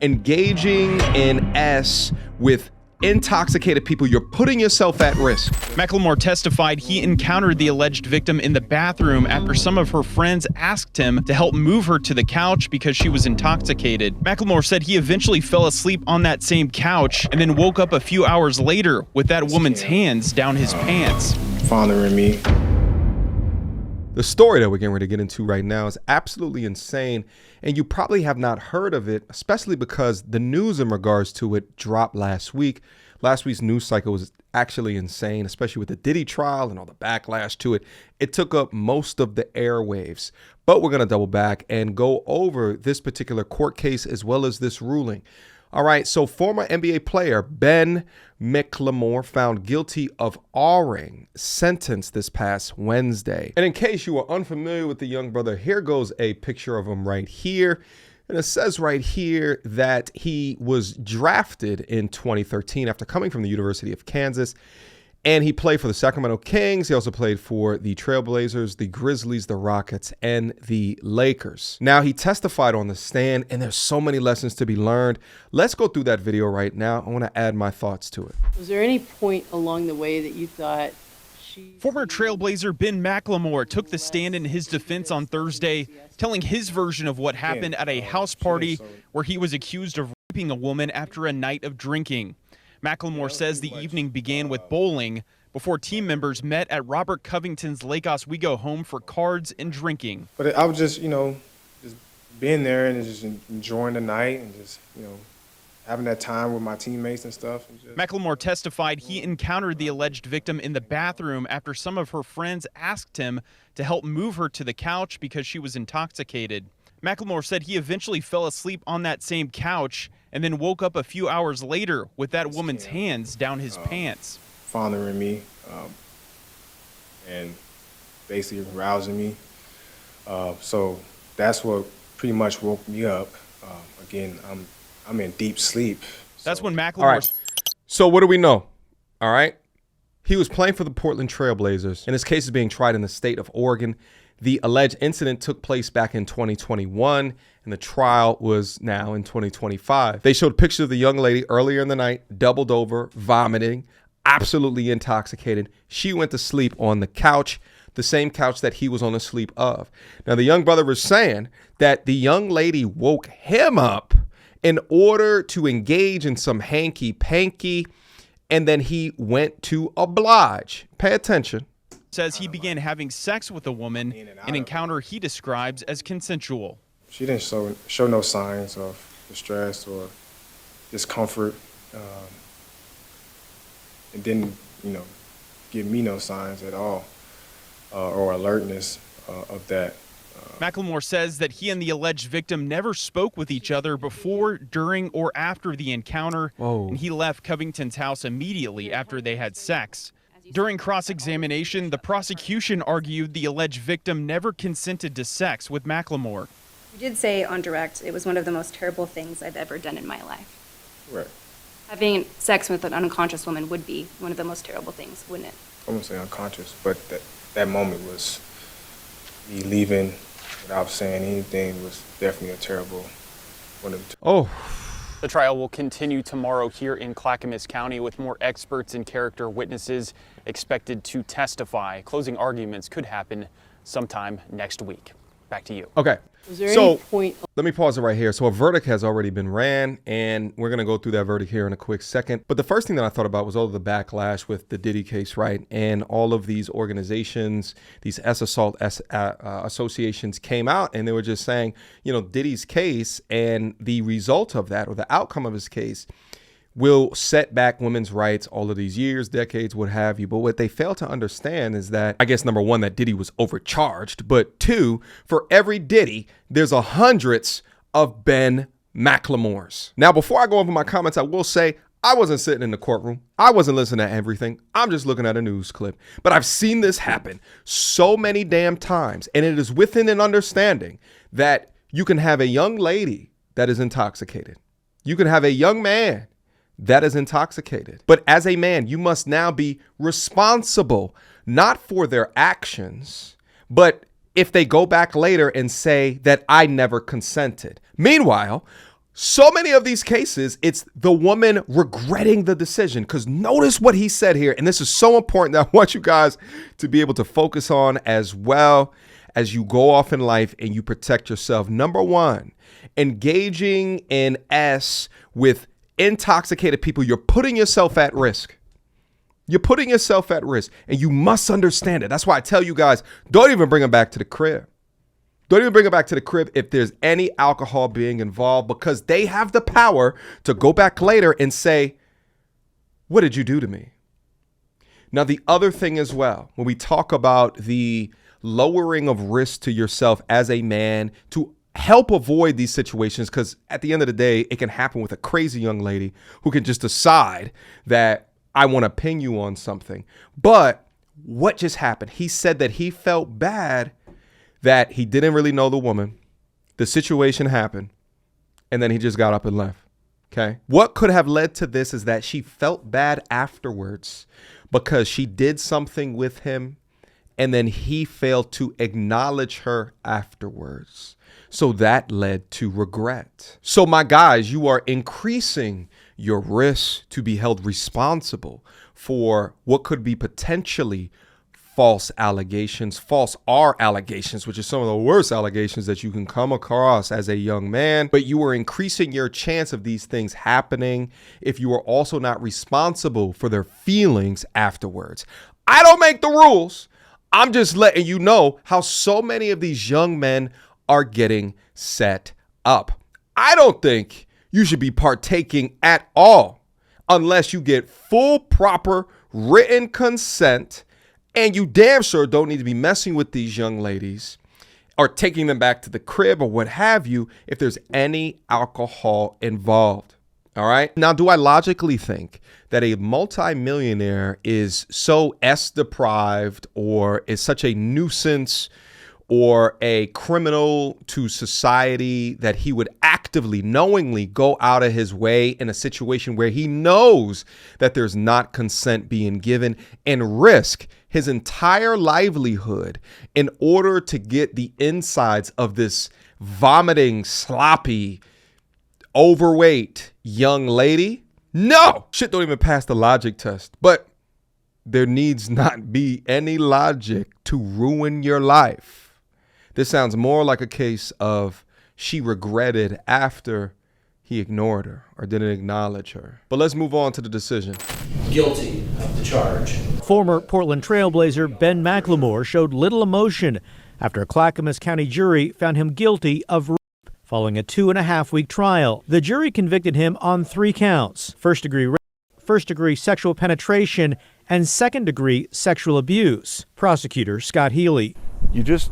Engaging in S with intoxicated people, you're putting yourself at risk. McLemore testified he encountered the alleged victim in the bathroom after some of her friends asked him to help move her to the couch because she was intoxicated. McLemore said he eventually fell asleep on that same couch and then woke up a few hours later with that woman's hands down his pants. Fathering me. The story that we're getting ready to get into right now is absolutely insane, and you probably have not heard of it, especially because the news in regards to it dropped last week. Last week's news cycle was actually insane, especially with the Diddy trial and all the backlash to it. It took up most of the airwaves, but we're going to double back and go over this particular court case as well as this ruling. All right, so former NBA player Ben McLemore found guilty of R-ing, sentenced this past Wednesday. And in case you are unfamiliar with the young brother, here goes a picture of him right here. And it says right here that he was drafted in 2013 after coming from the University of Kansas. And he played for the Sacramento Kings. He also played for the Trailblazers, the Grizzlies, the Rockets, and the Lakers. Now, he testified on the stand, and there's so many lessons to be learned. Let's go through that video right now. I want to add my thoughts to it. Was there any point along the way that you thought Former Trailblazer Ben McLemore took the stand in his defense on Thursday, telling his version of what happened at a house party where he was accused of raping a woman after a night of drinking. McLemore says the evening began with bowling before team members met at Robert Covington's Lake Oswego home for cards and drinking. But I was just, just being there and just enjoying the night and just, having that time with my teammates and stuff. McLemore testified he encountered the alleged victim in the bathroom after some of her friends asked him to help move her to the couch because she was intoxicated. McLemore said he eventually fell asleep on that same couch and then woke up a few hours later with that woman's hands down his pants. Fathering me and basically rousing me. So that's what pretty much woke me up. Again, I'm in deep sleep. That's when McLemore... All right, so what do we know? All right, he was playing for the Portland Trailblazers, and his case is being tried in the state of Oregon. The alleged incident took place back in 2021, and the trial was now in 2025. They showed pictures of the young lady earlier in the night, doubled over, vomiting, absolutely intoxicated. She went to sleep on the couch, the same couch that he was on the sleep of. Now, the young brother was saying that the young lady woke him up in order to engage in some hanky-panky, and then he went to oblige. Pay attention. Says he began having sex with a woman, an encounter he describes as consensual. She didn't show no signs of distress or discomfort. It didn't, give me no signs at all or alertness of that. McLemore says that he and the alleged victim never spoke with each other before, during, or after the encounter, and he left Covington's house immediately after they had sex. During cross-examination, the prosecution argued the alleged victim never consented to sex with McLemore. You did say on direct it was one of the most terrible things I've ever done in my life. Right. Having sex with an unconscious woman would be one of the most terrible things, wouldn't it? I wouldn't say unconscious, but that moment was me leaving without saying anything was definitely a terrible one of the The trial will continue tomorrow here in Clackamas County with more experts and character witnesses expected to testify. Closing arguments could happen sometime next week. Back to you. Okay. Was there any point? Let me pause it right here. So a verdict has already been ran, and we're going to go through that verdict here in a quick second. But the first thing that I thought about was all of the backlash with the Diddy case, right? And all of these organizations, these S-Assault associations came out, and they were just saying, Diddy's case and the result of that, or the outcome of his case, will set back women's rights all of these years, decades, what have you. But what they fail to understand is that, I guess, number one, that Diddy was overcharged. But two, for every Diddy, there's hundreds of Ben McLemores. Now, before I go over my comments, I will say I wasn't sitting in the courtroom. I wasn't listening to everything. I'm just looking at a news clip. But I've seen this happen so many damn times. And it is within an understanding that you can have a young lady that is intoxicated. You can have a young man that is intoxicated. But as a man, you must now be responsible, not for their actions, but if they go back later and say that I never consented. Meanwhile, So many of these cases, it's the woman regretting the decision. Because notice what he said here. And this is so important that I want you guys to be able to focus on as well as you go off in life and you protect yourself. Number one, engaging in S with intoxicated people, you're putting yourself at risk. You're putting yourself at risk, and you must understand it. That's why I tell you guys, don't even bring them back to the crib. Don't even bring it back to the crib if there's any alcohol being involved, because they have the power to go back later and say, what did you do to me? Now, the other thing as well, when we talk about the lowering of risk to yourself as a man to help avoid these situations, because at the end of the day, it can happen with a crazy young lady who can just decide that I want to ping you on something. But what just happened? He said that he felt bad that he didn't really know the woman. The situation happened, and then he just got up and left. Okay. What could have led to this is that she felt bad afterwards because she did something with him, and then he failed to acknowledge her afterwards. So that led to regret. So my guys, you are increasing your risk to be held responsible for what could be potentially false allegations. False are allegations, which is some of the worst allegations that you can come across as a young man. But you are increasing your chance of these things happening if you are also not responsible for their feelings afterwards. I don't make the rules. I'm just letting you know how so many of these young men are getting set up. I don't think you should be partaking at all unless you get full, proper, written consent. And you damn sure don't need to be messing with these young ladies or taking them back to the crib or what have you if there's any alcohol involved. All right. Now, do I logically think that a multimillionaire is so S-deprived or is such a nuisance or a criminal to society that he would actively, knowingly go out of his way in a situation where he knows that there's not consent being given and risk his entire livelihood in order to get the insides of this vomiting, sloppy, overweight young lady? No, shit don't even pass the logic test. But there needs not be any logic to ruin your life. This sounds more like a case of she regretted after he ignored her or didn't acknowledge her. But let's move on to the decision. Guilty of the charge. Former Portland Trailblazer Ben McLemore showed little emotion after a Clackamas County jury found him guilty of rape following a 2.5-week trial. The jury convicted him on 3 counts: first-degree rape, first-degree sexual penetration, and second-degree sexual abuse. Prosecutor Scott Healy. You just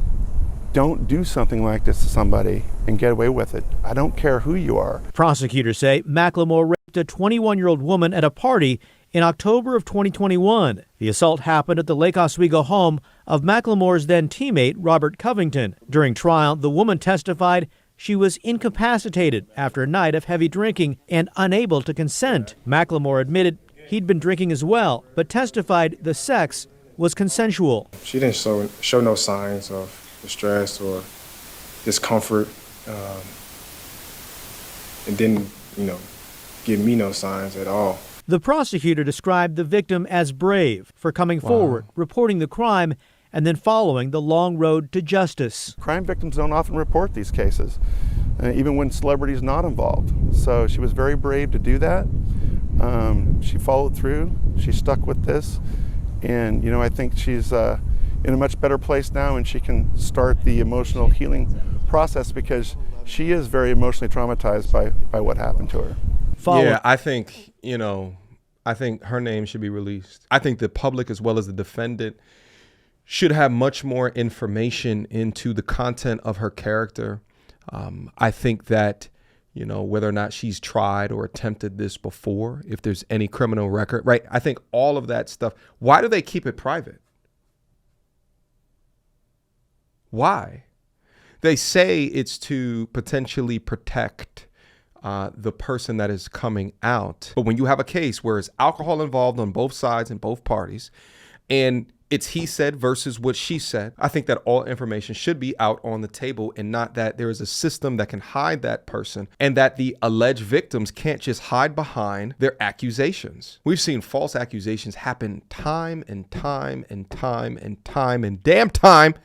don't do something like this to somebody and get away with it. I don't care who you are. Prosecutors say McLemore raped a 21-year-old woman at a party in October of 2021. The assault happened at the Lake Oswego home of McLemore's then teammate Robert Covington. During trial, the woman testified she was incapacitated after a night of heavy drinking and unable to consent. McLemore admitted he'd been drinking as well, but testified the sex was consensual. She didn't show no signs of distress or discomfort, and didn't, give me no signs at all. The prosecutor described the victim as brave for coming forward, reporting the crime, and then following the long road to justice. Crime victims don't often report these cases, even when celebrities not involved. So she was very brave to do that. She followed through. She stuck with this. And, I think she's in a much better place now, and she can start the emotional healing process because she is very emotionally traumatized by what happened to her. Yeah, I think, I think her name should be released. I think the public as well as the defendant should have much more information into the content of her character. I think that, whether or not she's tried or attempted this before, if there's any criminal record, right? I think all of that stuff. Why do they keep it private? Why? They say it's to potentially protect the person that is coming out. But when you have a case where it's alcohol involved on both sides and both parties, and it's he said versus what she said. I think that all information should be out on the table and not that there is a system that can hide that person and that the alleged victims can't just hide behind their accusations. We've seen false accusations happen time and time and time and time and damn time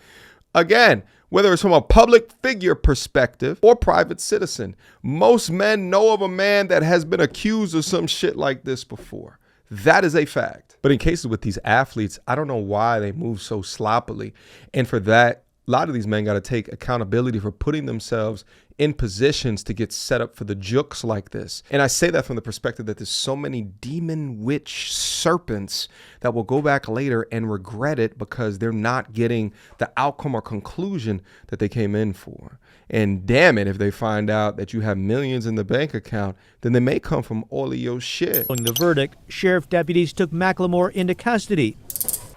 again. Whether it's from a public figure perspective or private citizen, most men know of a man that has been accused of some shit like this before. That is a fact. But in cases with these athletes, I don't know why they move so sloppily. And for that, a lot of these men got to take accountability for putting themselves in positions to get set up for the jukes like this. And I say that from the perspective that there's so many demon witch serpents that will go back later and regret it because they're not getting the outcome or conclusion that they came in for. And damn it, if they find out that you have millions in the bank account, then they may come from all of your shit. Following the verdict, sheriff deputies took McLemore into custody.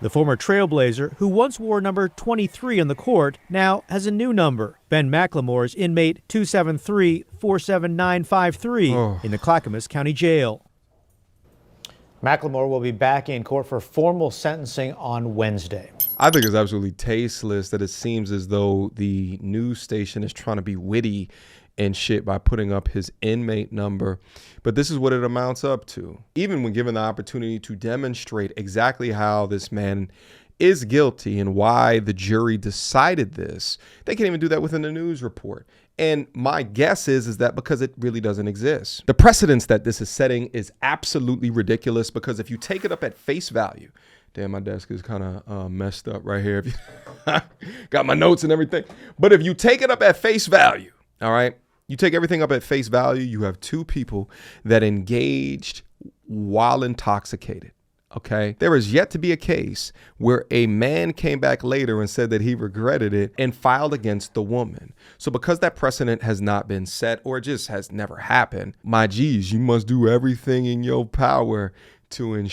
The former Trailblazer, who once wore number 23 on the court, now has a new number. Ben McLemore is inmate 273-47953 in the Clackamas County Jail. McLemore will be back in court for formal sentencing on Wednesday. I think it's absolutely tasteless that it seems as though the news station is trying to be witty and shit by putting up his inmate number. But this is what it amounts up to. Even when given the opportunity to demonstrate exactly how this man is guilty and why the jury decided this, they can't even do that within the news report. And my guess is that because it really doesn't exist. The precedence that this is setting is absolutely ridiculous, because if you take it up at face value, damn, my desk is kind of messed up right here. Got my notes and everything. But if you take it up at face value, all right, you take everything up at face value, you have two people that engaged while intoxicated. Okay, there is yet to be a case where a man came back later and said that he regretted it and filed against the woman. So because that precedent has not been set, or it just has never happened, my G's, you must do everything in your power to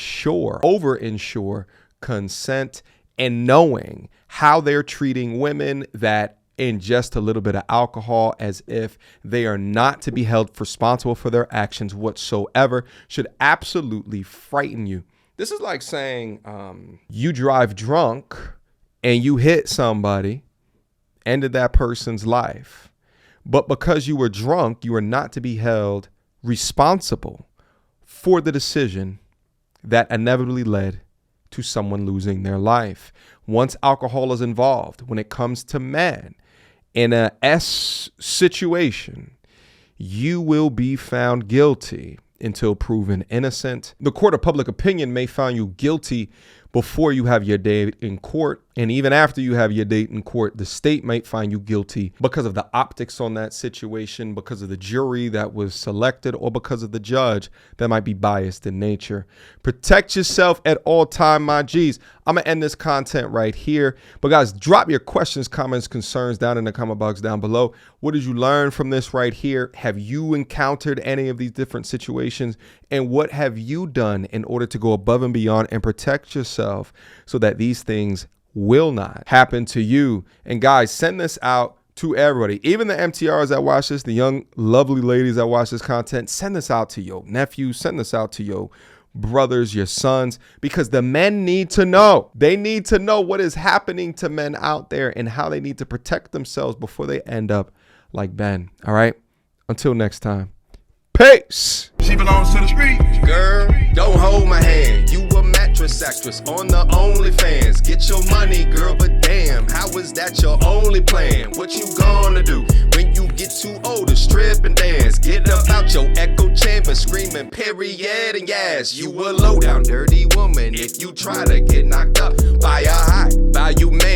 over-ensure consent and knowing how they're treating women that ingest a little bit of alcohol as if they are not to be held responsible for their actions whatsoever should absolutely frighten you. This is like saying you drive drunk and you hit somebody, ended that person's life. But because you were drunk, you are not to be held responsible for the decision that inevitably led to someone losing their life. Once alcohol is involved, when it comes to men, in a S situation, you will be found guilty until proven innocent. The court of public opinion may find you guilty before you have your day in court. And even after you have your date in court, the state might find you guilty because of the optics on that situation, because of the jury that was selected, or because of the judge that might be biased in nature. Protect yourself at all time, my G's. I'm going to end this content right here. But guys, drop your questions, comments, concerns down in the comment box down below. What did you learn from this right here? Have you encountered any of these different situations? And what have you done in order to go above and beyond and protect yourself so that these things will not happen to you? And guys, send this out to everybody, even the MTRs that watch this, the young, lovely ladies that watch this content. Send this out to your nephews, send this out to your brothers, your sons, because the men need to know. They need to know what is happening to men out there and how they need to protect themselves before they end up like Ben. All right, until next time, peace. She belongs to the street. Girl, don't hold my hand. You a mattress actress on the OnlyFans. Get your money, girl, but damn, how is that your only plan? What you gonna do when you get too old to strip and dance? Get up out your echo chamber screaming period and yes. You a low down dirty woman if you try to get knocked up.